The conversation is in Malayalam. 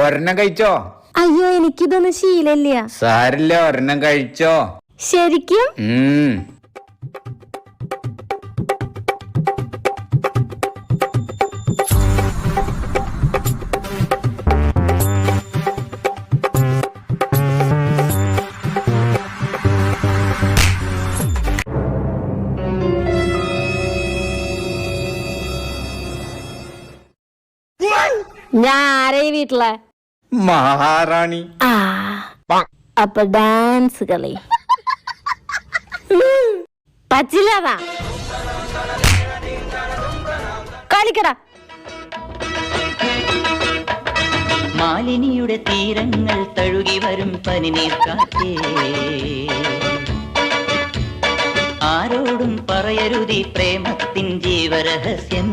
ഒരെണ്ണം കഴിച്ചോ? അയ്യോ, എനിക്കിതൊന്നും ശീലല്ല. സാരില്ല, ഒരെണ്ണം കഴിച്ചോ. ശരിക്കും? ഞാൻ ആരെ വീട്ടിലെ മഹാറാണി. അപ്പൊ ഡാൻസ് കളി പച്ചില്ലാതാ കളിക്കടാ. മാലിനിയുടെ തീരങ്ങൾ തഴുകി വരും പനിനീർക്കാറ്റേ, ആരോടും പറയരുതി പ്രേമത്തിൻ ജീവരഹസ്യം.